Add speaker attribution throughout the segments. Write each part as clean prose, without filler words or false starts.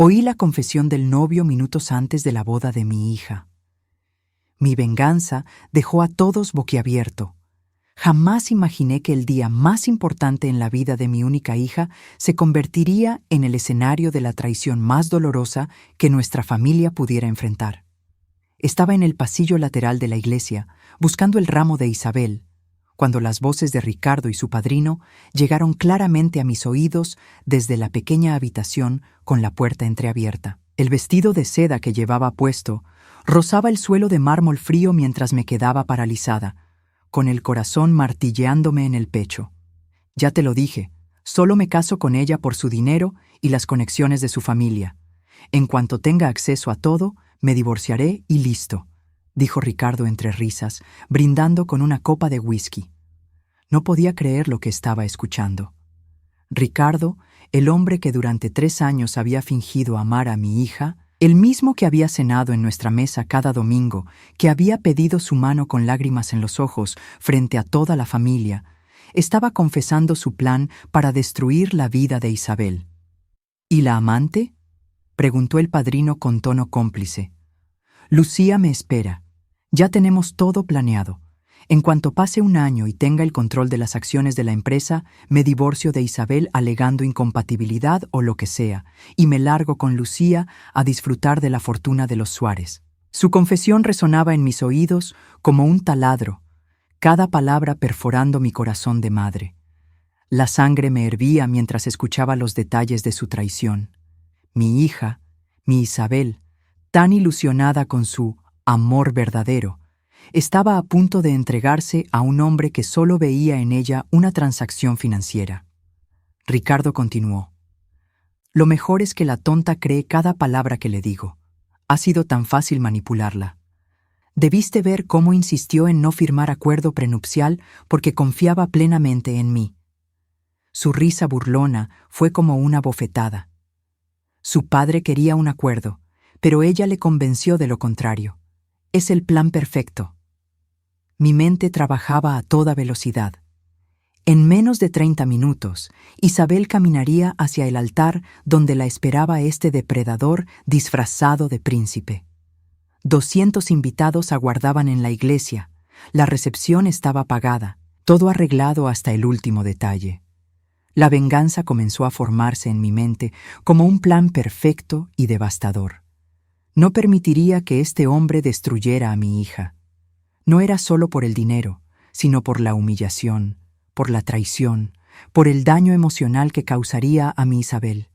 Speaker 1: Oí la confesión del novio minutos antes de la boda de mi hija. Mi venganza dejó a todos boquiabierto. Jamás imaginé que el día más importante en la vida de mi única hija se convertiría en el escenario de la traición más dolorosa que nuestra familia pudiera enfrentar. Estaba en el pasillo lateral de la iglesia, buscando el ramo de Isabel, cuando las voces de Ricardo y su padrino llegaron claramente a mis oídos desde la pequeña habitación con la puerta entreabierta. El vestido de seda que llevaba puesto rozaba el suelo de mármol frío mientras me quedaba paralizada, con el corazón martilleándome en el pecho. Ya te lo dije, solo me caso con ella por su dinero y las conexiones de su familia. En cuanto tenga acceso a todo, me divorciaré y listo, dijo Ricardo entre risas, brindando con una copa de whisky. No podía creer lo que estaba escuchando. Ricardo, el hombre que durante 3 años había fingido amar a mi hija, el mismo que había cenado en nuestra mesa cada domingo, que había pedido su mano con lágrimas en los ojos frente a toda la familia, estaba confesando su plan para destruir la vida de Isabel. ¿Y la amante?, preguntó el padrino con tono cómplice. Lucía me espera. Ya tenemos todo planeado. En cuanto pase 1 año y tenga el control de las acciones de la empresa, me divorcio de Isabel alegando incompatibilidad o lo que sea, y me largo con Lucía a disfrutar de la fortuna de los Suárez. Su confesión resonaba en mis oídos como un taladro, cada palabra perforando mi corazón de madre. La sangre me hervía mientras escuchaba los detalles de su traición. Mi hija, mi Isabel, tan ilusionada con su amor verdadero, estaba a punto de entregarse a un hombre que solo veía en ella una transacción financiera. Ricardo continuó. Lo mejor es que la tonta cree cada palabra que le digo. Ha sido tan fácil manipularla. Debiste ver cómo insistió en no firmar acuerdo prenupcial porque confiaba plenamente en mí. Su risa burlona fue como una bofetada. Su padre quería un acuerdo, pero ella le convenció de lo contrario. Es el plan perfecto. Mi mente trabajaba a toda velocidad. En menos de 30 minutos, Isabel caminaría hacia el altar donde la esperaba este depredador disfrazado de príncipe. 200 invitados aguardaban en la iglesia. La recepción estaba pagada, todo arreglado hasta el último detalle. La venganza comenzó a formarse en mi mente como un plan perfecto y devastador. No permitiría que este hombre destruyera a mi hija. No era solo por el dinero, sino por la humillación, por la traición, por el daño emocional que causaría a mi Isabel.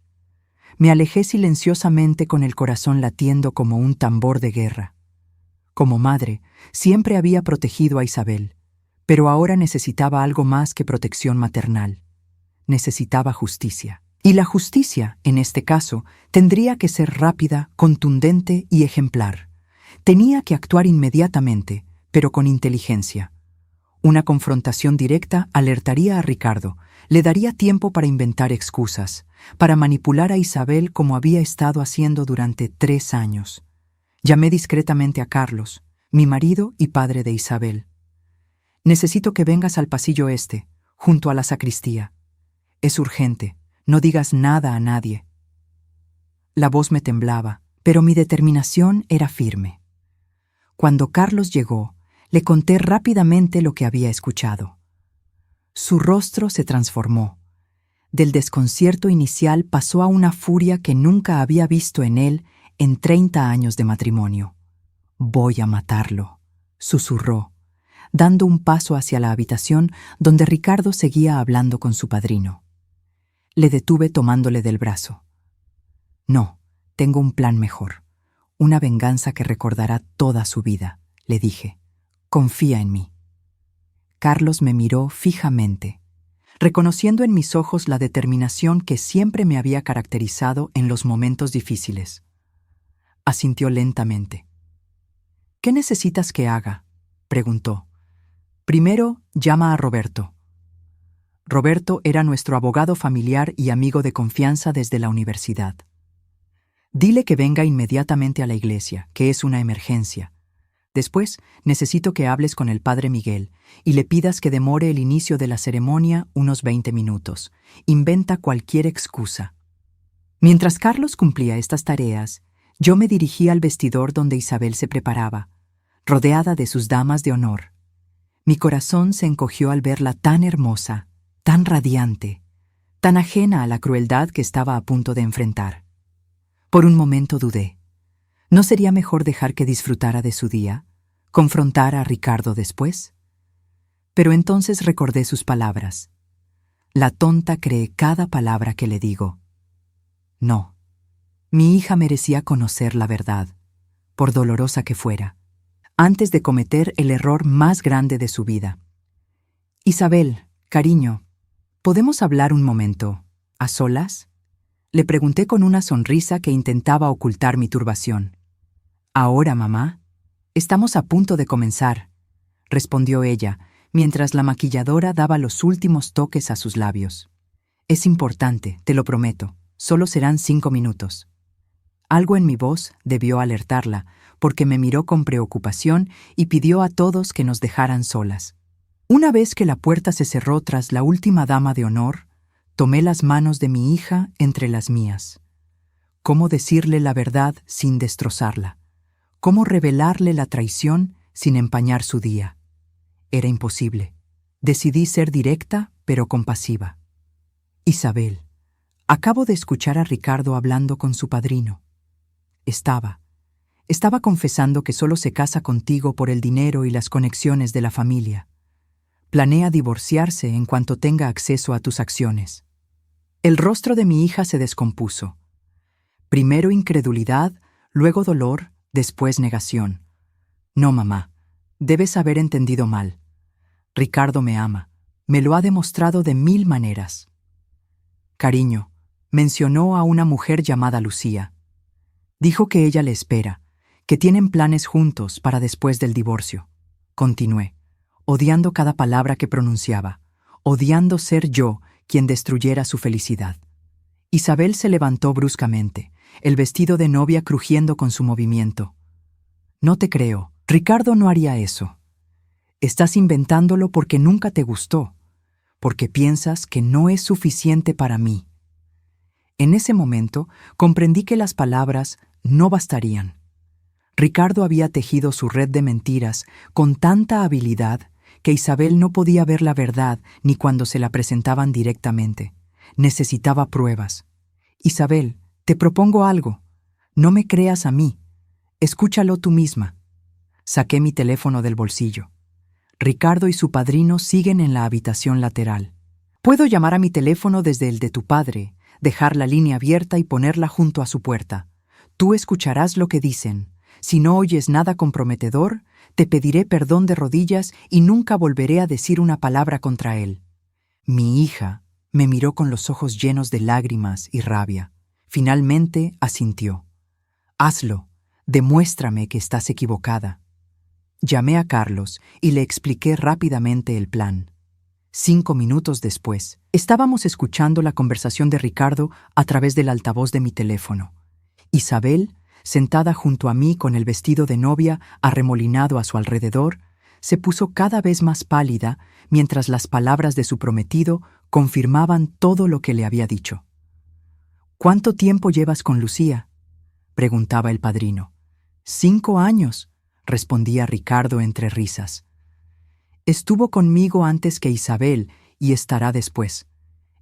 Speaker 1: Me alejé silenciosamente con el corazón latiendo como un tambor de guerra. Como madre, siempre había protegido a Isabel, pero ahora necesitaba algo más que protección maternal. Necesitaba justicia. Y la justicia, en este caso, tendría que ser rápida, contundente y ejemplar. Tenía que actuar inmediatamente, pero con inteligencia. Una confrontación directa alertaría a Ricardo, le daría tiempo para inventar excusas, para manipular a Isabel como había estado haciendo durante 3 años. Llamé discretamente a Carlos, mi marido y padre de Isabel. Necesito que vengas al pasillo este, junto a la sacristía. Es urgente, no digas nada a nadie. La voz me temblaba, pero mi determinación era firme. Cuando Carlos llegó, le conté rápidamente lo que había escuchado. Su rostro se transformó. Del desconcierto inicial pasó a una furia que nunca había visto en él en 30 años de matrimonio. «Voy a matarlo», susurró, dando un paso hacia la habitación donde Ricardo seguía hablando con su padrino. Le detuve tomándole del brazo. «No, tengo un plan mejor, una venganza que recordará toda su vida», le dije. «Confía en mí». Carlos me miró fijamente, reconociendo en mis ojos la determinación que siempre me había caracterizado en los momentos difíciles. Asintió lentamente. «¿Qué necesitas que haga?», preguntó. «Primero, llama a Roberto». Roberto era nuestro abogado familiar y amigo de confianza desde la universidad. «Dile que venga inmediatamente a la iglesia, que es una emergencia. Después, necesito que hables con el padre Miguel y le pidas que demore el inicio de la ceremonia unos 20 minutos. Inventa cualquier excusa». Mientras Carlos cumplía estas tareas, yo me dirigí al vestidor donde Isabel se preparaba, rodeada de sus damas de honor. Mi corazón se encogió al verla tan hermosa, tan radiante, tan ajena a la crueldad que estaba a punto de enfrentar. Por un momento dudé. ¿No sería mejor dejar que disfrutara de su día, confrontar a Ricardo después? Pero entonces recordé sus palabras. La tonta cree cada palabra que le digo. No, mi hija merecía conocer la verdad, por dolorosa que fuera, antes de cometer el error más grande de su vida. Isabel, cariño, ¿podemos hablar un momento, a solas? Le pregunté con una sonrisa que intentaba ocultar mi turbación. Ahora, mamá, estamos a punto de comenzar, respondió ella, mientras la maquilladora daba los últimos toques a sus labios. Es importante, te lo prometo, solo serán 5 minutos. Algo en mi voz debió alertarla, porque me miró con preocupación y pidió a todos que nos dejaran solas. Una vez que la puerta se cerró tras la última dama de honor, tomé las manos de mi hija entre las mías. ¿Cómo decirle la verdad sin destrozarla? ¿Cómo revelarle la traición sin empañar su día? Era imposible. Decidí ser directa, pero compasiva. Isabel, acabo de escuchar a Ricardo hablando con su padrino. Estaba confesando que solo se casa contigo por el dinero y las conexiones de la familia. Planea divorciarse en cuanto tenga acceso a tus acciones. El rostro de mi hija se descompuso. Primero incredulidad, luego dolor, después negación. No, mamá, debes haber entendido mal. Ricardo me ama. Me lo ha demostrado de 1000 maneras. Cariño, mencionó a una mujer llamada Lucía. Dijo que ella le espera, que tienen planes juntos para después del divorcio. Continué, odiando cada palabra que pronunciaba, odiando ser yo quien destruyera su felicidad. Isabel se levantó bruscamente, el vestido de novia crujiendo con su movimiento. No te creo, Ricardo no haría eso. Estás inventándolo porque nunca te gustó, porque piensas que no es suficiente para mí. En ese momento comprendí que las palabras no bastarían. Ricardo había tejido su red de mentiras con tanta habilidad que Isabel no podía ver la verdad ni cuando se la presentaban directamente. Necesitaba pruebas. Isabel, te propongo algo. No me creas a mí. Escúchalo tú misma. Saqué mi teléfono del bolsillo. Ricardo y su padrino siguen en la habitación lateral. Puedo llamar a mi teléfono desde el de tu padre, dejar la línea abierta y ponerla junto a su puerta. Tú escucharás lo que dicen. Si no oyes nada comprometedor, te pediré perdón de rodillas y nunca volveré a decir una palabra contra él. Mi hija me miró con los ojos llenos de lágrimas y rabia. Finalmente asintió. Hazlo, demuéstrame que estás equivocada. Llamé a Carlos y le expliqué rápidamente el plan. 5 minutos después, estábamos escuchando la conversación de Ricardo a través del altavoz de mi teléfono. Isabel, sentada junto a mí con el vestido de novia arremolinado a su alrededor, se puso cada vez más pálida mientras las palabras de su prometido confirmaban todo lo que le había dicho. ¿Cuánto tiempo llevas con Lucía?, preguntaba el padrino. 5 años, respondía Ricardo entre risas. Estuvo conmigo antes que Isabel y estará después.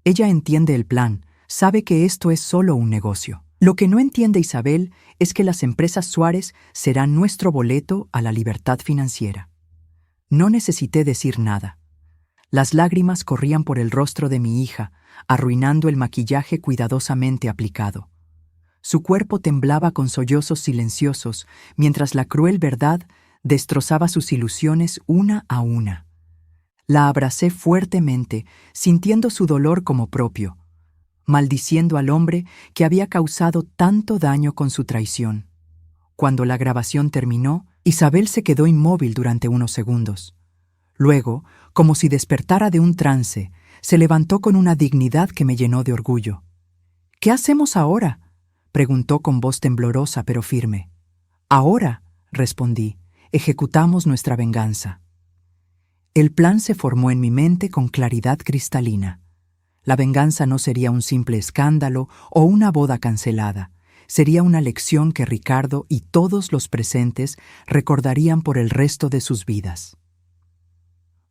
Speaker 1: Ella entiende el plan, sabe que esto es solo un negocio. Lo que no entiende Isabel es que las empresas Suárez serán nuestro boleto a la libertad financiera. No necesité decir nada. Las lágrimas corrían por el rostro de mi hija, arruinando el maquillaje cuidadosamente aplicado. Su cuerpo temblaba con sollozos silenciosos, mientras la cruel verdad destrozaba sus ilusiones una a una. La abracé fuertemente, sintiendo su dolor como propio, maldiciendo al hombre que había causado tanto daño con su traición. Cuando la grabación terminó, Isabel se quedó inmóvil durante unos segundos. Luego, como si despertara de un trance, se levantó con una dignidad que me llenó de orgullo. «¿Qué hacemos ahora?», preguntó con voz temblorosa pero firme. «Ahora», respondí, «ejecutamos nuestra venganza». El plan se formó en mi mente con claridad cristalina. La venganza no sería un simple escándalo o una boda cancelada. Sería una lección que Ricardo y todos los presentes recordarían por el resto de sus vidas.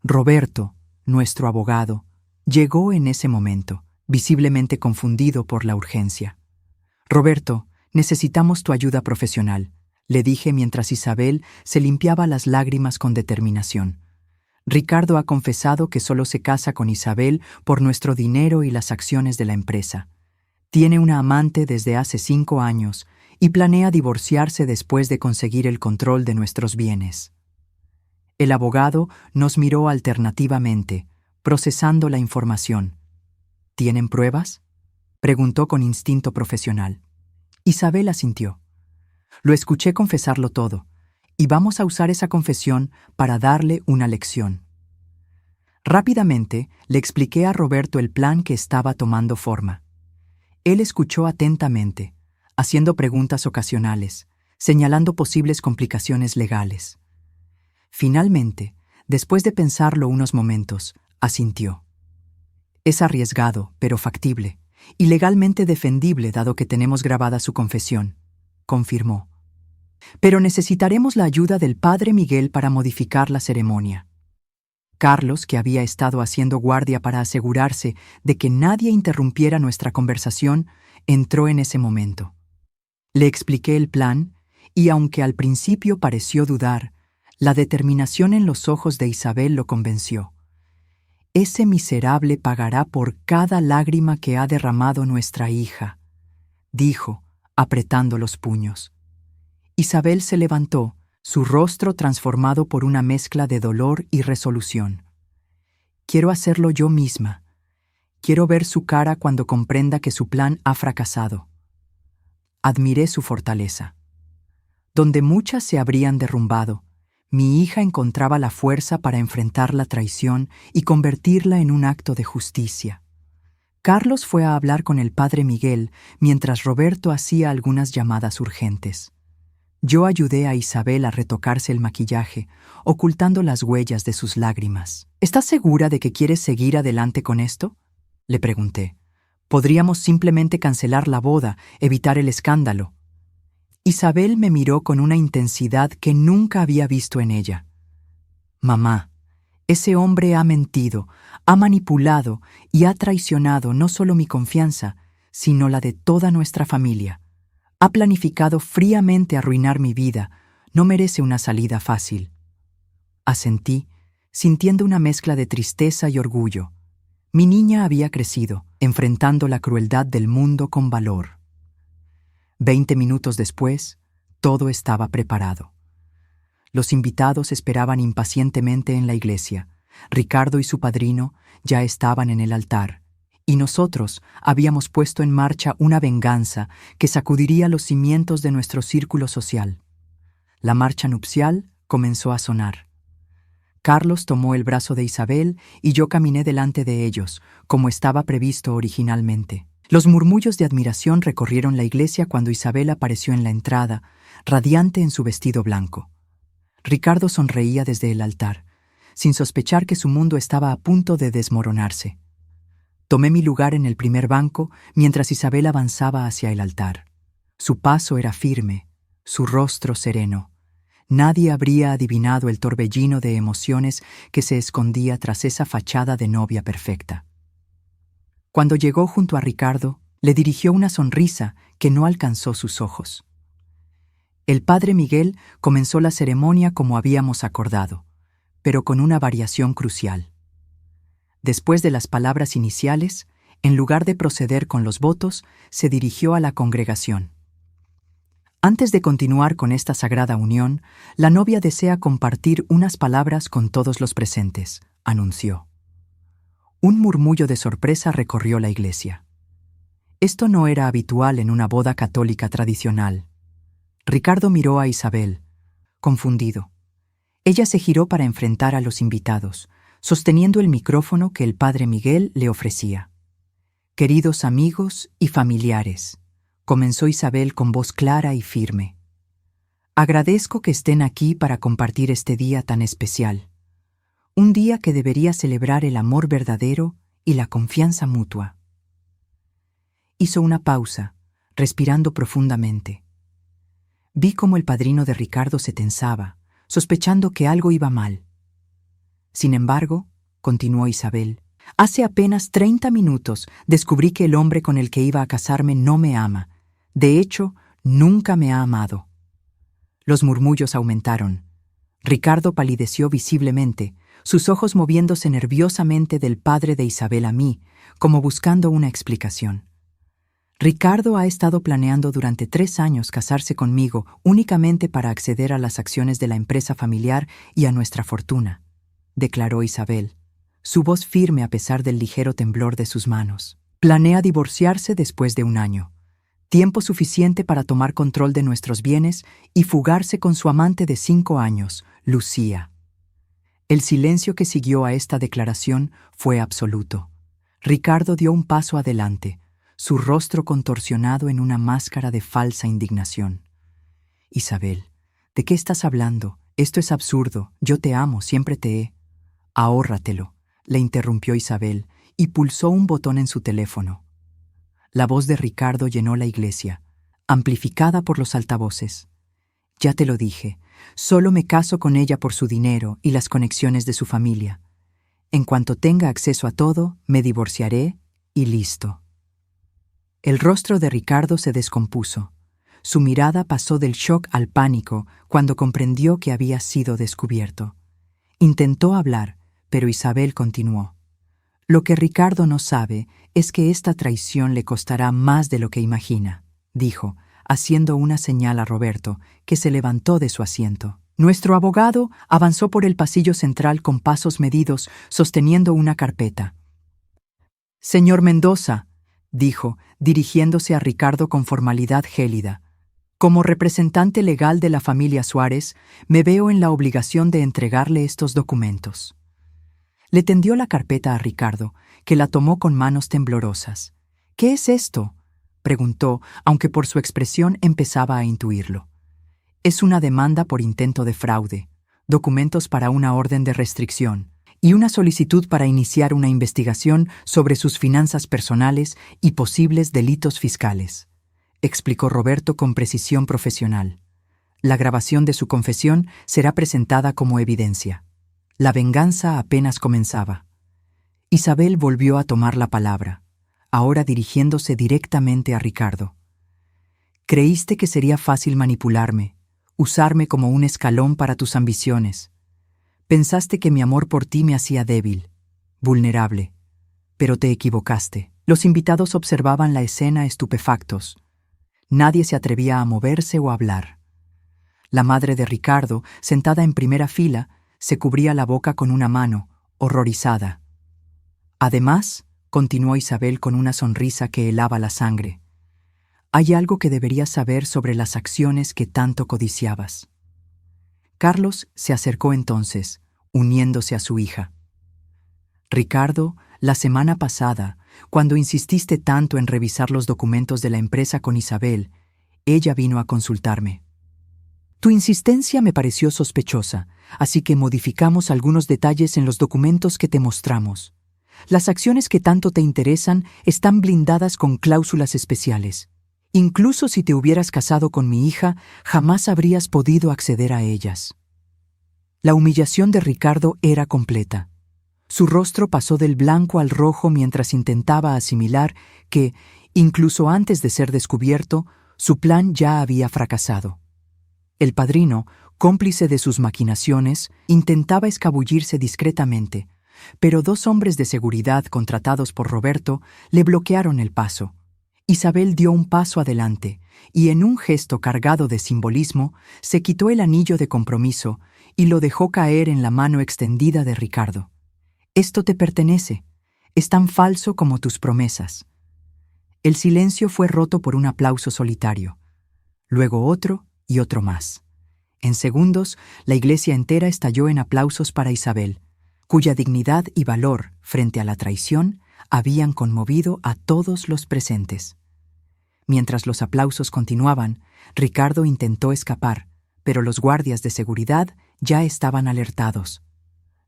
Speaker 1: Roberto, nuestro abogado, llegó en ese momento, visiblemente confundido por la urgencia. «Roberto, necesitamos tu ayuda profesional», le dije mientras Isabel se limpiaba las lágrimas con determinación. «Ricardo ha confesado que solo se casa con Isabel por nuestro dinero y las acciones de la empresa. Tiene una amante desde hace 5 años y planea divorciarse después de conseguir el control de nuestros bienes». El abogado nos miró alternativamente, procesando la información. «¿Tienen pruebas?», preguntó con instinto profesional. Isabel asintió. Lo escuché confesarlo todo, y vamos a usar esa confesión para darle una lección. Rápidamente le expliqué a Roberto el plan que estaba tomando forma. Él escuchó atentamente, haciendo preguntas ocasionales, señalando posibles complicaciones legales. Finalmente, después de pensarlo unos momentos, asintió. «Es arriesgado, pero factible, y legalmente defendible dado que tenemos grabada su confesión», confirmó. «Pero necesitaremos la ayuda del padre Miguel para modificar la ceremonia». Carlos, que había estado haciendo guardia para asegurarse de que nadie interrumpiera nuestra conversación, entró en ese momento. Le expliqué el plan, y aunque al principio pareció dudar, la determinación en los ojos de Isabel lo convenció. «Ese miserable pagará por cada lágrima que ha derramado nuestra hija», dijo, apretando los puños. Isabel se levantó, su rostro transformado por una mezcla de dolor y resolución. «Quiero hacerlo yo misma. Quiero ver su cara cuando comprenda que su plan ha fracasado». Admiré su fortaleza. Donde muchas se habrían derrumbado, mi hija encontraba la fuerza para enfrentar la traición y convertirla en un acto de justicia. Carlos fue a hablar con el padre Miguel mientras Roberto hacía algunas llamadas urgentes. Yo ayudé a Isabel a retocarse el maquillaje, ocultando las huellas de sus lágrimas. «¿Estás segura de que quieres seguir adelante con esto?», le pregunté. «Podríamos simplemente cancelar la boda, evitar el escándalo». Isabel me miró con una intensidad que nunca había visto en ella. «Mamá, ese hombre ha mentido, ha manipulado y ha traicionado no solo mi confianza, sino la de toda nuestra familia. Ha planificado fríamente arruinar mi vida. No merece una salida fácil». Asentí, sintiendo una mezcla de tristeza y orgullo. Mi niña había crecido, enfrentando la crueldad del mundo con valor. 20 minutos después, todo estaba preparado. Los invitados esperaban impacientemente en la iglesia. Ricardo y su padrino ya estaban en el altar, y nosotros habíamos puesto en marcha una venganza que sacudiría los cimientos de nuestro círculo social. La marcha nupcial comenzó a sonar. Carlos tomó el brazo de Isabel y yo caminé delante de ellos, como estaba previsto originalmente. Los murmullos de admiración recorrieron la iglesia cuando Isabel apareció en la entrada, radiante en su vestido blanco. Ricardo sonreía desde el altar, sin sospechar que su mundo estaba a punto de desmoronarse. Tomé mi lugar en el primer banco mientras Isabel avanzaba hacia el altar. Su paso era firme, su rostro sereno. Nadie habría adivinado el torbellino de emociones que se escondía tras esa fachada de novia perfecta. Cuando llegó junto a Ricardo, le dirigió una sonrisa que no alcanzó sus ojos. El padre Miguel comenzó la ceremonia como habíamos acordado, pero con una variación crucial. Después de las palabras iniciales, en lugar de proceder con los votos, se dirigió a la congregación. «Antes de continuar con esta sagrada unión, la novia desea compartir unas palabras con todos los presentes», anunció. Un murmullo de sorpresa recorrió la iglesia. Esto no era habitual en una boda católica tradicional. Ricardo miró a Isabel, confundido. Ella se giró para enfrentar a los invitados, sosteniendo el micrófono que el padre Miguel le ofrecía. «Queridos amigos y familiares», comenzó Isabel con voz clara y firme. «Agradezco que estén aquí para compartir este día tan especial. Un día que debería celebrar el amor verdadero y la confianza mutua. Hizo una pausa, respirando profundamente. Vi cómo el padrino de Ricardo se tensaba, sospechando que algo iba mal. Sin embargo, continuó Isabel, hace apenas 30 minutos descubrí que el hombre con el que iba a casarme no me ama. De hecho, nunca me ha amado. Los murmullos aumentaron. Ricardo palideció visiblemente, sus ojos moviéndose nerviosamente del padre de Isabel a mí, como buscando una explicación. Ricardo ha estado planeando durante 3 años casarse conmigo únicamente para acceder a las acciones de la empresa familiar y a nuestra fortuna, declaró Isabel, su voz firme a pesar del ligero temblor de sus manos. Planea divorciarse después de 1 año, tiempo suficiente para tomar control de nuestros bienes y fugarse con su amante de 5 años, Lucía. El silencio que siguió a esta declaración fue absoluto. Ricardo dio un paso adelante, su rostro contorsionado en una máscara de falsa indignación. Isabel, ¿de qué estás hablando? Esto es absurdo. Yo te amo, siempre te he. Ahórratelo, le interrumpió Isabel, y pulsó un botón en su teléfono. La voz de Ricardo llenó la iglesia, amplificada por los altavoces. Ya te lo dije, solo me caso con ella por su dinero y las conexiones de su familia. En cuanto tenga acceso a todo, me divorciaré y listo. El rostro de Ricardo se descompuso. Su mirada pasó del shock al pánico cuando comprendió que había sido descubierto. Intentó hablar, pero Isabel continuó. Lo que Ricardo no sabe es que esta traición le costará más de lo que imagina, dijo, haciendo una señal a Roberto, que se levantó de su asiento. Nuestro abogado avanzó por el pasillo central con pasos medidos, sosteniendo una carpeta. «Señor Mendoza», dijo, dirigiéndose a Ricardo con formalidad gélida, «como representante legal de la familia Suárez, me veo en la obligación de entregarle estos documentos». Le tendió la carpeta a Ricardo, que la tomó con manos temblorosas. «¿Qué es esto?», preguntó, aunque por su expresión empezaba a intuirlo. «Es una demanda por intento de fraude, documentos para una orden de restricción y una solicitud para iniciar una investigación sobre sus finanzas personales y posibles delitos fiscales», explicó Roberto con precisión profesional. «La grabación de su confesión será presentada como evidencia». La venganza apenas comenzaba. Isabel volvió a tomar la palabra, ahora dirigiéndose directamente a Ricardo. «Creíste que sería fácil manipularme, usarme como un escalón para tus ambiciones. Pensaste que mi amor por ti me hacía débil, vulnerable, pero te equivocaste». Los invitados observaban la escena estupefactos. Nadie se atrevía a moverse o a hablar. La madre de Ricardo, sentada en primera fila, se cubría la boca con una mano, horrorizada. «Además», continuó Isabel con una sonrisa que helaba la sangre, «hay algo que deberías saber sobre las acciones que tanto codiciabas». Carlos se acercó entonces, uniéndose a su hija. «Ricardo, la semana pasada, cuando insististe tanto en revisar los documentos de la empresa con Isabel, ella vino a consultarme. Tu insistencia me pareció sospechosa, así que modificamos algunos detalles en los documentos que te mostramos. Las acciones que tanto te interesan están blindadas con cláusulas especiales. Incluso si te hubieras casado con mi hija, jamás habrías podido acceder a ellas». La humillación de Ricardo era completa. Su rostro pasó del blanco al rojo mientras intentaba asimilar que, incluso antes de ser descubierto, su plan ya había fracasado. El padrino, cómplice de sus maquinaciones, intentaba escabullirse discretamente, pero 2 hombres de seguridad contratados por Roberto le bloquearon el paso. Isabel dio un paso adelante y, en un gesto cargado de simbolismo, se quitó el anillo de compromiso y lo dejó caer en la mano extendida de Ricardo. «Esto te pertenece. Es tan falso como tus promesas». El silencio fue roto por un aplauso solitario. Luego otro y otro más. En segundos, la iglesia entera estalló en aplausos para Isabel, cuya dignidad y valor frente a la traición habían conmovido a todos los presentes. Mientras los aplausos continuaban, Ricardo intentó escapar, pero los guardias de seguridad ya estaban alertados.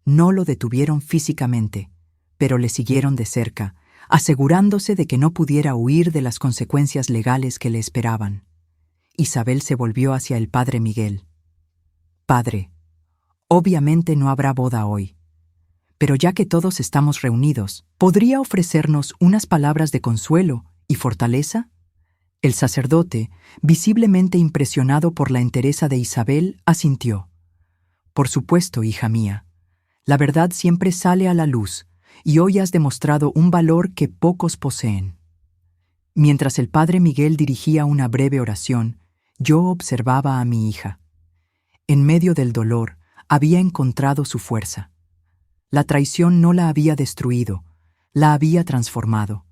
Speaker 1: No lo detuvieron físicamente, pero le siguieron de cerca, asegurándose de que no pudiera huir de las consecuencias legales que le esperaban. Isabel se volvió hacia el padre Miguel. «Padre, obviamente no habrá boda hoy, pero ya que todos estamos reunidos, ¿podría ofrecernos unas palabras de consuelo y fortaleza?» El sacerdote, visiblemente impresionado por la entereza de Isabel, asintió. «Por supuesto, hija mía. La verdad siempre sale a la luz, y hoy has demostrado un valor que pocos poseen». Mientras el padre Miguel dirigía una breve oración, yo observaba a mi hija. En medio del dolor, había encontrado su fuerza. La traición no la había destruido, la había transformado.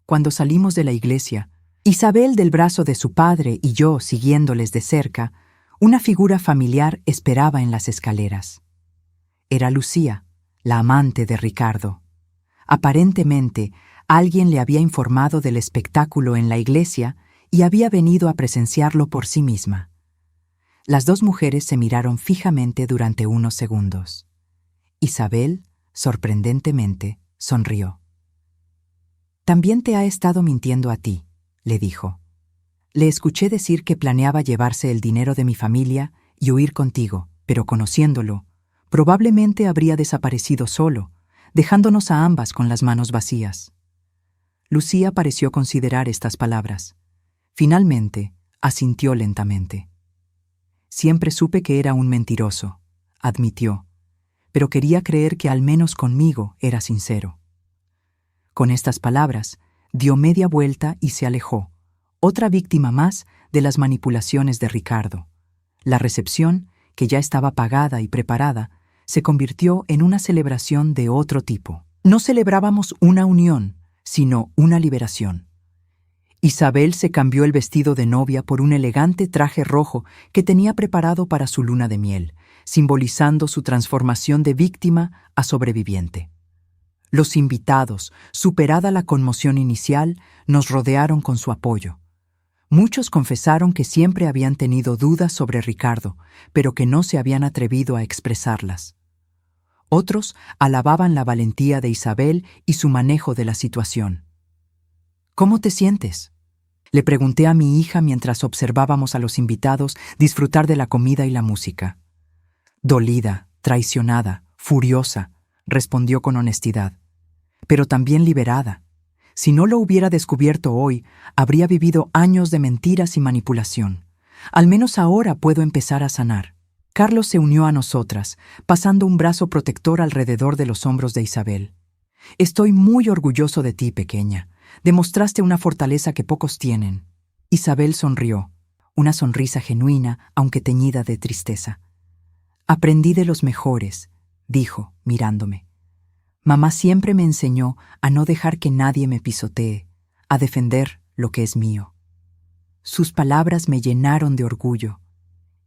Speaker 1: Cuando salimos de la iglesia, Isabel del brazo de su padre y yo siguiéndoles de cerca, una figura familiar esperaba en las escaleras. Era Lucía, la amante de Ricardo. Aparentemente, alguien le había informado del espectáculo en la iglesia y había venido a presenciarlo por sí misma. Las dos mujeres se miraron fijamente durante unos segundos. Isabel, sorprendentemente, sonrió. «También te ha estado mintiendo a ti», le dijo. «Le escuché decir que planeaba llevarse el dinero de mi familia y huir contigo, pero conociéndolo, probablemente habría desaparecido solo, dejándonos a ambas con las manos vacías». Lucía pareció considerar estas palabras. Finalmente, asintió lentamente. «Siempre supe que era un mentiroso», admitió, «pero quería creer que al menos conmigo era sincero». Con estas palabras, dio media vuelta y se alejó, otra víctima más de las manipulaciones de Ricardo. La recepción, que ya estaba pagada y preparada, se convirtió en una celebración de otro tipo. No celebrábamos una unión, sino una liberación. Isabel se cambió el vestido de novia por un elegante traje rojo que tenía preparado para su luna de miel, simbolizando su transformación de víctima a sobreviviente. Los invitados, superada la conmoción inicial, nos rodearon con su apoyo. Muchos confesaron que siempre habían tenido dudas sobre Ricardo, pero que no se habían atrevido a expresarlas. Otros alababan la valentía de Isabel y su manejo de la situación. «¿Cómo te sientes?», le pregunté a mi hija mientras observábamos a los invitados disfrutar de la comida y la música. «Dolida, traicionada, furiosa», respondió con honestidad, «pero también liberada. Si no lo hubiera descubierto hoy, habría vivido años de mentiras y manipulación. Al menos ahora puedo empezar a sanar». Carlos se unió a nosotras, pasando un brazo protector alrededor de los hombros de Isabel. «Estoy muy orgulloso de ti, pequeña. Demostraste una fortaleza que pocos tienen». Isabel sonrió, una sonrisa genuina, aunque teñida de tristeza. «Aprendí de los mejores», dijo, mirándome. «Mamá siempre me enseñó a no dejar que nadie me pisotee, a defender lo que es mío». Sus palabras me llenaron de orgullo.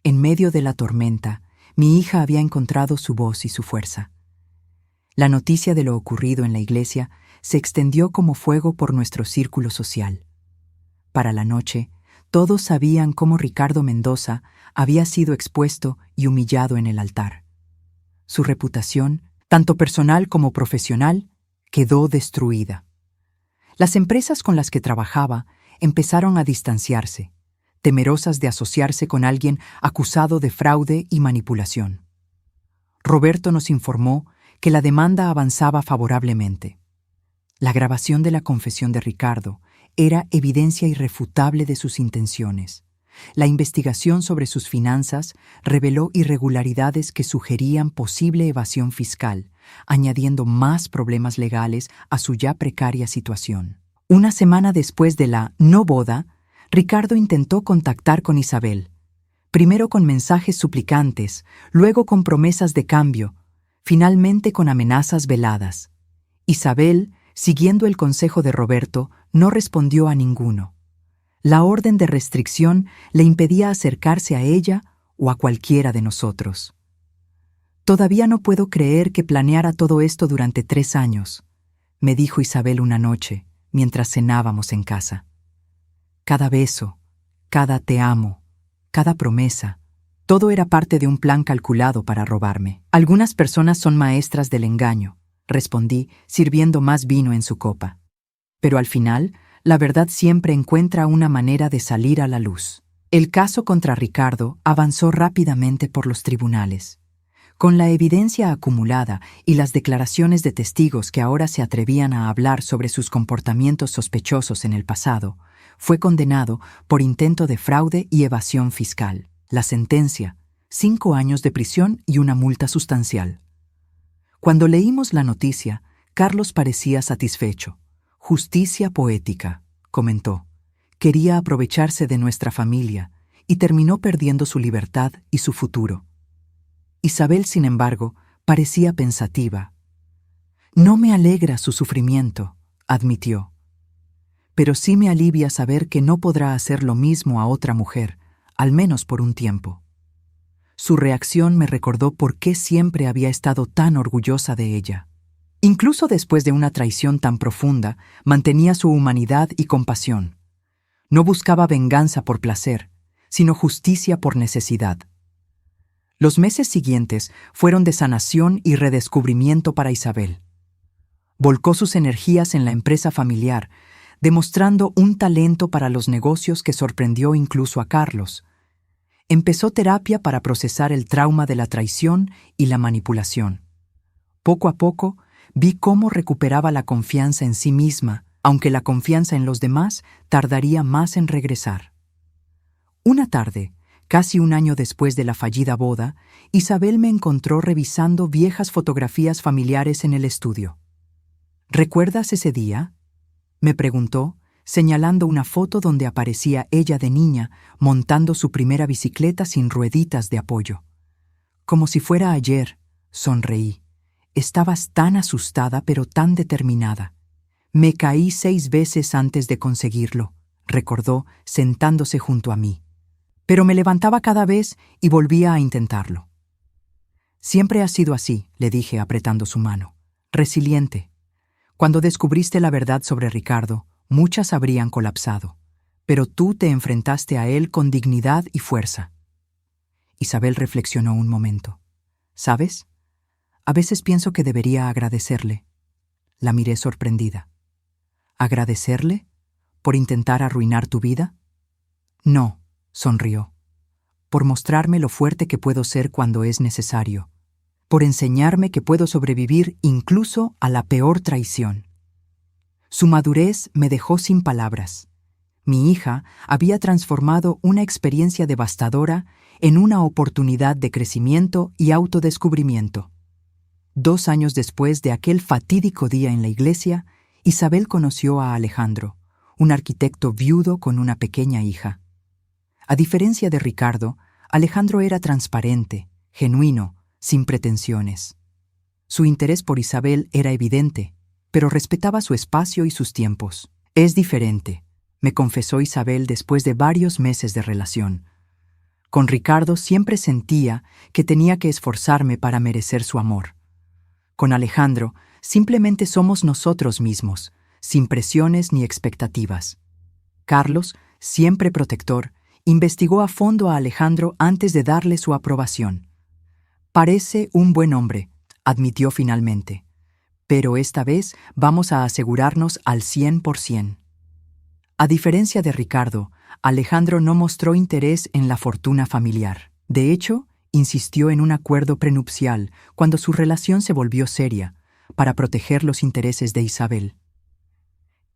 Speaker 1: En medio de la tormenta, mi hija había encontrado su voz y su fuerza. La noticia de lo ocurrido en la iglesia se extendió como fuego por nuestro círculo social. Para la noche, todos sabían cómo Ricardo Mendoza había sido expuesto y humillado en el altar. Su reputación, tanto personal como profesional, quedó destruida. Las empresas con las que trabajaba empezaron a distanciarse, temerosas de asociarse con alguien acusado de fraude y manipulación. Roberto nos informó que la demanda avanzaba favorablemente. La grabación de la confesión de Ricardo era evidencia irrefutable de sus intenciones. La investigación sobre sus finanzas reveló irregularidades que sugerían posible evasión fiscal, añadiendo más problemas legales a su ya precaria situación. Una semana después de la no boda, Ricardo intentó contactar con Isabel, primero con mensajes suplicantes, luego con promesas de cambio, finalmente con amenazas veladas. Isabel, siguiendo el consejo de Roberto, no respondió a ninguno. La orden de restricción le impedía acercarse a ella o a cualquiera de nosotros. «Todavía no puedo creer que planeara todo esto durante 3 años», me dijo Isabel una noche, mientras cenábamos en casa. Cada beso, cada te amo, cada promesa, todo era parte de un plan calculado para robarme. Algunas personas son maestras del engaño, respondí, sirviendo más vino en su copa. Pero al final, la verdad siempre encuentra una manera de salir a la luz. El caso contra Ricardo avanzó rápidamente por los tribunales. Con la evidencia acumulada y las declaraciones de testigos que ahora se atrevían a hablar sobre sus comportamientos sospechosos en el pasado, fue condenado por intento de fraude y evasión fiscal. La sentencia: 5 años de prisión y una multa sustancial. Cuando leímos la noticia, Carlos parecía satisfecho. Justicia poética, comentó. Quería aprovecharse de nuestra familia y terminó perdiendo su libertad y su futuro. Isabel, sin embargo, parecía pensativa. No me alegra su sufrimiento, admitió. Pero sí me alivia saber que no podrá hacer lo mismo a otra mujer, al menos por un tiempo. Su reacción me recordó por qué siempre había estado tan orgullosa de ella. Incluso después de una traición tan profunda, mantenía su humanidad y compasión. No buscaba venganza por placer, sino justicia por necesidad. Los meses siguientes fueron de sanación y redescubrimiento para Isabel. Volcó sus energías en la empresa familiar, demostrando un talento para los negocios que sorprendió incluso a Carlos. Empezó terapia para procesar el trauma de la traición y la manipulación. Poco a poco, vi cómo recuperaba la confianza en sí misma, aunque la confianza en los demás tardaría más en regresar. Una tarde, casi un año después de la fallida boda, Isabel me encontró revisando viejas fotografías familiares en el estudio. ¿Recuerdas ese día?, me preguntó, señalando una foto donde aparecía ella de niña montando su primera bicicleta sin rueditas de apoyo. Como si fuera ayer, sonreí. Estabas tan asustada pero tan determinada. Me caí 6 veces antes de conseguirlo, recordó, sentándose junto a mí. Pero me levantaba cada vez y volvía a intentarlo. Siempre has sido así, le dije apretando su mano. Resiliente. Cuando descubriste la verdad sobre Ricardo, muchas habrían colapsado, pero tú te enfrentaste a él con dignidad y fuerza. Isabel reflexionó un momento. ¿Sabes? A veces pienso que debería agradecerle. La miré sorprendida. ¿Agradecerle? ¿Por intentar arruinar tu vida? No, sonrió. Por mostrarme lo fuerte que puedo ser cuando es necesario. Por enseñarme que puedo sobrevivir incluso a la peor traición. Su madurez me dejó sin palabras. Mi hija había transformado una experiencia devastadora en una oportunidad de crecimiento y autodescubrimiento. 2 años después de aquel fatídico día en la iglesia, Isabel conoció a Alejandro, un arquitecto viudo con una pequeña hija. A diferencia de Ricardo, Alejandro era transparente, genuino, sin pretensiones. Su interés por Isabel era evidente, pero respetaba su espacio y sus tiempos. Es diferente, me confesó Isabel después de varios meses de relación. Con Ricardo siempre sentía que tenía que esforzarme para merecer su amor. Con Alejandro simplemente somos nosotros mismos, sin presiones ni expectativas. Carlos, siempre protector, investigó a fondo a Alejandro antes de darle su aprobación. Parece un buen hombre, admitió finalmente. Pero esta vez vamos a asegurarnos al 100%. A diferencia de Ricardo, Alejandro no mostró interés en la fortuna familiar. De hecho, insistió en un acuerdo prenupcial cuando su relación se volvió seria, para proteger los intereses de Isabel.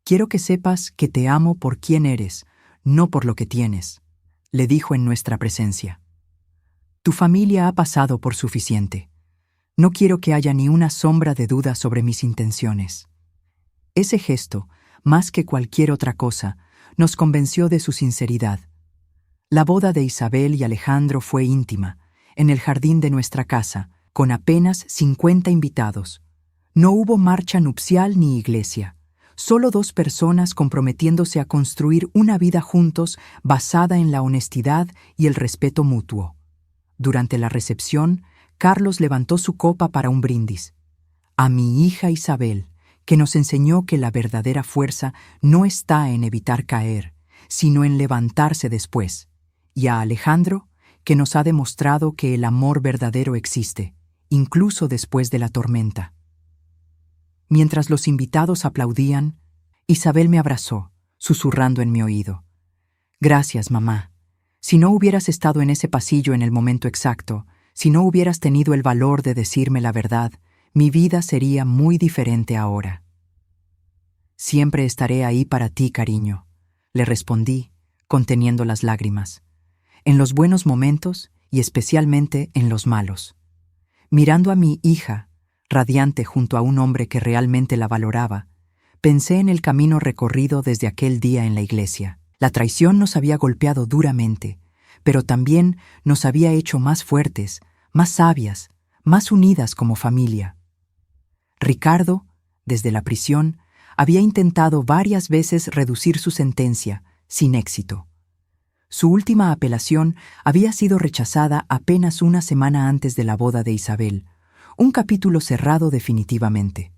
Speaker 1: Quiero que sepas que te amo por quien eres, no por lo que tienes, le dijo en nuestra presencia. Tu familia ha pasado por suficiente. No quiero que haya ni una sombra de duda sobre mis intenciones. Ese gesto, más que cualquier otra cosa, nos convenció de su sinceridad. La boda de Isabel y Alejandro fue íntima, en el jardín de nuestra casa, con apenas 50 invitados. No hubo marcha nupcial ni iglesia, solo 2 personas comprometiéndose a construir una vida juntos basada en la honestidad y el respeto mutuo. Durante la recepción, Carlos levantó su copa para un brindis. A mi hija Isabel, que nos enseñó que la verdadera fuerza no está en evitar caer, sino en levantarse después. Y a Alejandro, que nos ha demostrado que el amor verdadero existe, incluso después de la tormenta. Mientras los invitados aplaudían, Isabel me abrazó, susurrando en mi oído. Gracias, mamá. Si no hubieras estado en ese pasillo en el momento exacto, si no hubieras tenido el valor de decirme la verdad, mi vida sería muy diferente ahora. Siempre estaré ahí para ti, cariño, le respondí, conteniendo las lágrimas, en los buenos momentos y especialmente en los malos. Mirando a mi hija, radiante junto a un hombre que realmente la valoraba, pensé en el camino recorrido desde aquel día en la iglesia. La traición nos había golpeado duramente, pero también nos había hecho más fuertes, más sabias, más unidas como familia. Ricardo, desde la prisión, había intentado varias veces reducir su sentencia, sin éxito. Su última apelación había sido rechazada apenas una semana antes de la boda de Isabel, un capítulo cerrado definitivamente.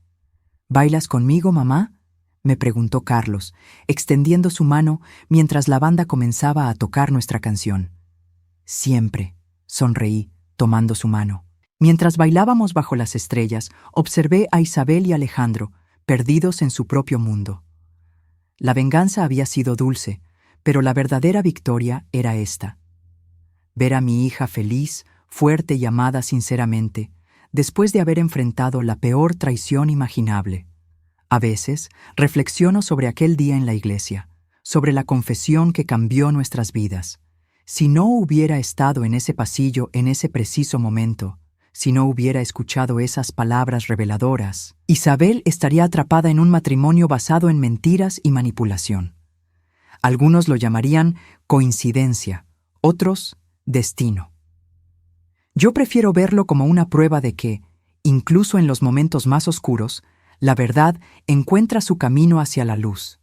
Speaker 1: ¿Bailas conmigo, mamá?, me preguntó Carlos, extendiendo su mano mientras la banda comenzaba a tocar nuestra canción. Siempre, sonreí, tomando su mano. Mientras bailábamos bajo las estrellas, observé a Isabel y Alejandro, perdidos en su propio mundo. La venganza había sido dulce, pero la verdadera victoria era esta. Ver a mi hija feliz, fuerte y amada sinceramente, después de haber enfrentado la peor traición imaginable. A veces, reflexiono sobre aquel día en la iglesia, sobre la confesión que cambió nuestras vidas. Si no hubiera estado en ese pasillo en ese preciso momento, si no hubiera escuchado esas palabras reveladoras, Isabel estaría atrapada en un matrimonio basado en mentiras y manipulación. Algunos lo llamarían coincidencia, otros destino. Yo prefiero verlo como una prueba de que, incluso en los momentos más oscuros, la verdad encuentra su camino hacia la luz.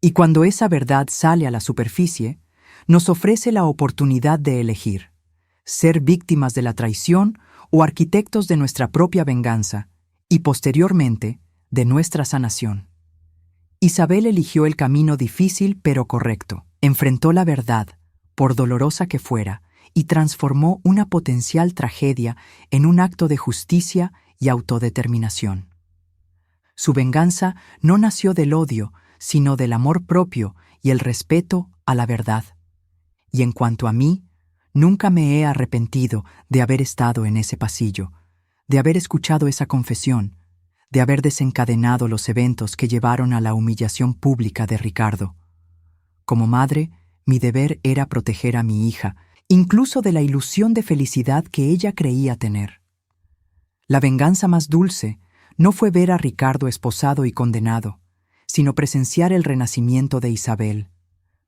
Speaker 1: Y cuando esa verdad sale a la superficie, nos ofrece la oportunidad de elegir, ser víctimas de la traición o arquitectos de nuestra propia venganza, y posteriormente, de nuestra sanación. Isabel eligió el camino difícil pero correcto, enfrentó la verdad, por dolorosa que fuera, y transformó una potencial tragedia en un acto de justicia y autodeterminación. Su venganza no nació del odio, sino del amor propio y el respeto a la verdad. Y en cuanto a mí, nunca me he arrepentido de haber estado en ese pasillo, de haber escuchado esa confesión, de haber desencadenado los eventos que llevaron a la humillación pública de Ricardo. Como madre, mi deber era proteger a mi hija, incluso de la ilusión de felicidad que ella creía tener. La venganza más dulce no fue ver a Ricardo esposado y condenado, sino presenciar el renacimiento de Isabel,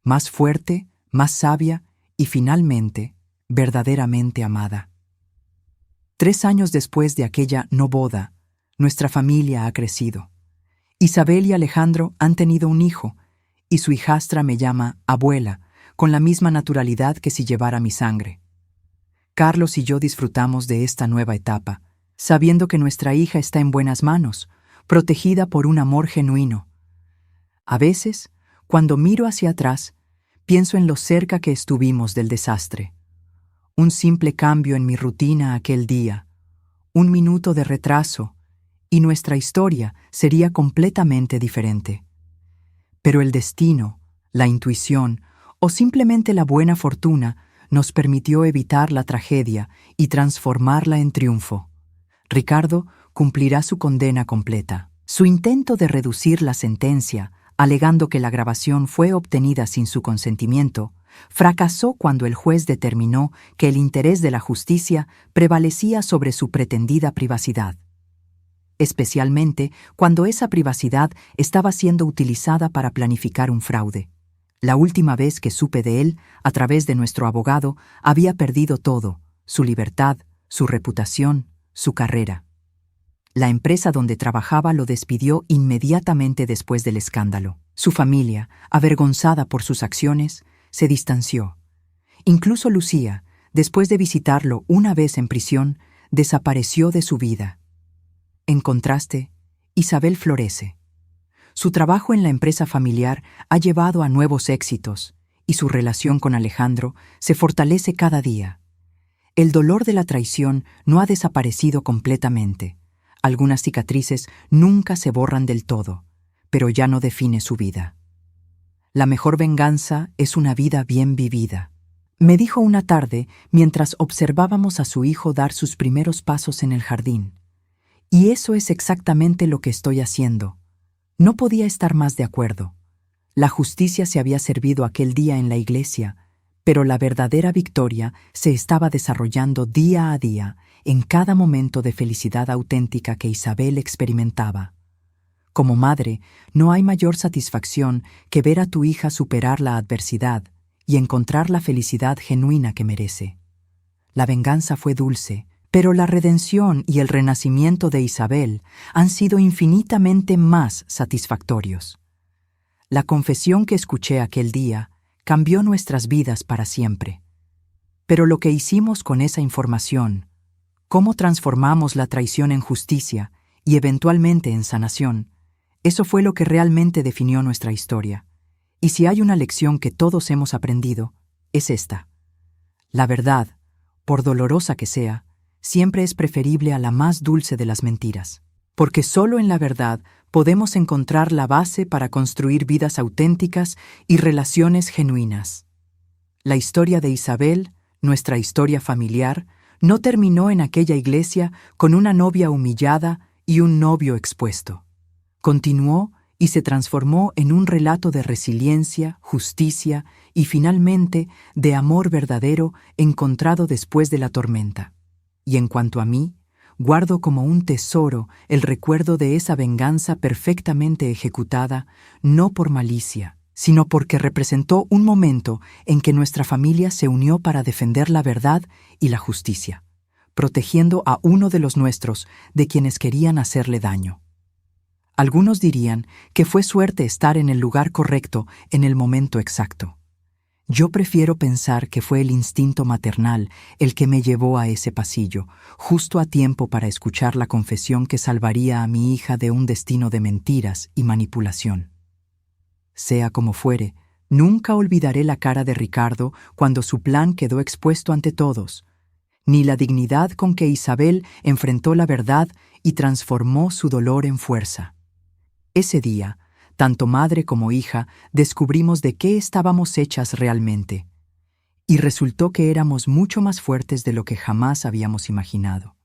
Speaker 1: más fuerte, más sabia y finalmente, verdaderamente amada. 3 años después de aquella no boda, nuestra familia ha crecido. Isabel y Alejandro han tenido un hijo, y su hijastra me llama abuela, con la misma naturalidad que si llevara mi sangre. Carlos y yo disfrutamos de esta nueva etapa, sabiendo que nuestra hija está en buenas manos, protegida por un amor genuino. A veces, cuando miro hacia atrás, pienso en lo cerca que estuvimos del desastre. Un simple cambio en mi rutina aquel día, un minuto de retraso, y nuestra historia sería completamente diferente. Pero el destino, la intuición o simplemente la buena fortuna nos permitió evitar la tragedia y transformarla en triunfo. Ricardo cumplirá su condena completa. Su intento de reducir la sentencia, alegando que la grabación fue obtenida sin su consentimiento, fracasó cuando el juez determinó que el interés de la justicia prevalecía sobre su pretendida privacidad, especialmente cuando esa privacidad estaba siendo utilizada para planificar un fraude. La última vez que supe de él, a través de nuestro abogado, había perdido todo: su libertad, su reputación, su carrera. La empresa donde trabajaba lo despidió inmediatamente después del escándalo. Su familia, avergonzada por sus acciones, se distanció. Incluso Lucía, después de visitarlo una vez en prisión, desapareció de su vida. En contraste, Isabel florece. Su trabajo en la empresa familiar ha llevado a nuevos éxitos, y su relación con Alejandro se fortalece cada día. El dolor de la traición no ha desaparecido completamente. Algunas cicatrices nunca se borran del todo, pero ya no define su vida. La mejor venganza es una vida bien vivida. Me dijo una tarde mientras observábamos a su hijo dar sus primeros pasos en el jardín. Y eso es exactamente lo que estoy haciendo. No podía estar más de acuerdo. La justicia se había servido aquel día en la iglesia, pero la verdadera victoria se estaba desarrollando día a día en cada momento de felicidad auténtica que Isabel experimentaba. Como madre, no hay mayor satisfacción que ver a tu hija superar la adversidad y encontrar la felicidad genuina que merece. La venganza fue dulce, pero la redención y el renacimiento de Isabel han sido infinitamente más satisfactorios. La confesión que escuché aquel día cambió nuestras vidas para siempre. Pero lo que hicimos con esa información, cómo transformamos la traición en justicia y eventualmente en sanación, eso fue lo que realmente definió nuestra historia. Y si hay una lección que todos hemos aprendido, es esta. La verdad, por dolorosa que sea, siempre es preferible a la más dulce de las mentiras. Porque solo en la verdad podemos encontrar la base para construir vidas auténticas y relaciones genuinas. La historia de Isabel, nuestra historia familiar, no terminó en aquella iglesia con una novia humillada y un novio expuesto. Continuó y se transformó en un relato de resiliencia, justicia y finalmente de amor verdadero encontrado después de la tormenta. Y en cuanto a mí, guardo como un tesoro el recuerdo de esa venganza perfectamente ejecutada, no por malicia, sino porque representó un momento en que nuestra familia se unió para defender la verdad y la justicia, protegiendo a uno de los nuestros de quienes querían hacerle daño. Algunos dirían que fue suerte estar en el lugar correcto en el momento exacto. Yo prefiero pensar que fue el instinto maternal el que me llevó a ese pasillo, justo a tiempo para escuchar la confesión que salvaría a mi hija de un destino de mentiras y manipulación. Sea como fuere, nunca olvidaré la cara de Ricardo cuando su plan quedó expuesto ante todos, ni la dignidad con que Isabel enfrentó la verdad y transformó su dolor en fuerza. Ese día, tanto madre como hija descubrimos de qué estábamos hechas realmente, y resultó que éramos mucho más fuertes de lo que jamás habíamos imaginado.